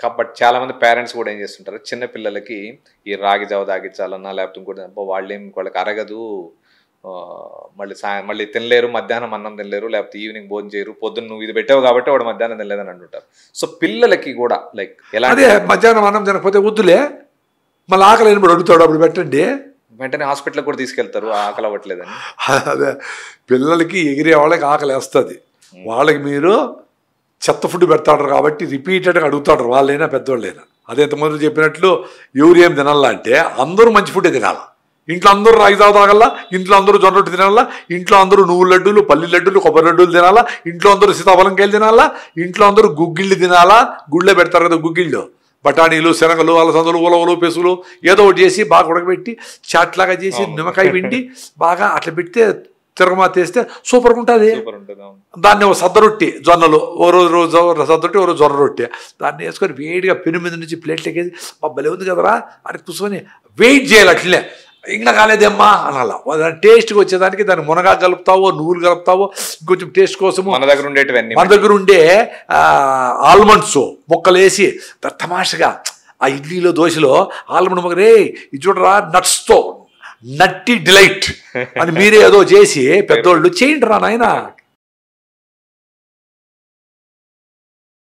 కాబట్టి చాలా మంది పేరెంట్స్ కూడా ఏం చేస్తుంటారు, చిన్న పిల్లలకి ఈ రాగి జావ తాగించాలన్నా లేకపోతే ఇంకోటి వాళ్ళకి అరగదు, మళ్ళీ తినలేరు, మధ్యాహ్నం అన్నం తినలేరు, లేకపోతే ఈవినింగ్ భోజనం చేయరు, పొద్దున్న నువ్వు ఇది పెట్టావు కాబట్టి వాడు మధ్యాహ్నం తినలేదని అంటుంటారు. సో పిల్లలకి కూడా లైక్ ఎలా అదే మధ్యాహ్నం అన్నం తినకపోతే వద్దులే, మళ్ళీ ఆకలి అయినప్పుడు అడుగుతాడు, అప్పుడు పెట్టండి, వెంటనే హాస్పిటల్కి కూడా తీసుకెళ్తారు ఆకలి అవ్వట్లేదని. అదే పిల్లలకి ఎగిరే వాళ్ళకి ఆకలి వేస్తుంది, వాళ్ళకి మీరు చెత్త ఫుడ్ పెడతాడు కాబట్టి రిపీటెడ్గా అడుగుతాడు, వాళ్ళైనా పెద్దవాళ్ళైనా. అదే ఇంతకుముందు చెప్పినట్లు ఎవరు ఏం తినాలా అంటే అందరూ మంచి ఫుడ్డే తినాలా. ఇంట్లో అందరూ రాగి జావ తాగల్లా, ఇంట్లో అందరూ జొన్న రొట్టె తినాలా, ఇంట్లో అందరూ నువ్వుల లడ్డూలు, పల్లి లడ్డూలు, కొబ్బరి లడ్డూలు తినాలా, ఇంట్లో అందరూ సీతాఫలంకాయలు తినాలా, ఇంట్లో అందరూ గుగ్గిళ్ళు తినాలా. గుళ్ళో పెడతారు కదా గుగ్గిళ్ళు, బఠానీలు, శనగలు, అలసందలు, ఉలవలు, పెసులు ఏదో ఒకటి చేసి బాగా ఉడకబెట్టి చాట్లాగా చేసి నిమ్మకాయ పిండి బాగా అట్లా పెడితే తిరగమాత వేస్తే సూపర్గా ఉంటుంది. దాన్ని ఒక సద్ద రొట్టె, జొన్నలు ఓ రోజు సద్ద రొట్టె, ఓ రోజు జొన్న రొట్టె, దాన్ని వేసుకొని వేడిగా పెను మీద నుంచి ప్లేట్లకి వేసి భలే ఉంది కదరా అని కూర్చొని వెయిట్ చేయాలి. అట్లే ఇంకా కాలేదేమ్మా అనాల. దాని టేస్ట్కి వచ్చేదానికి దాన్ని మునగా కలుపుతావో, నువ్వులు కలుపుతావో, ఇంకొంచెం టేస్ట్ కోసము మన దగ్గర ఉండే ఆల్మండ్స్ ముక్కలు వేసి తమాషగా ఆ ఇడ్లీలో దోశలో ఆల్మండ్ ముక్క, రే ఇది చూడరా నట్స్తో నట్టి డిలైట్ అని మీరే ఏదో చేసి పెద్దోళ్ళు చేయండి రా నాయన.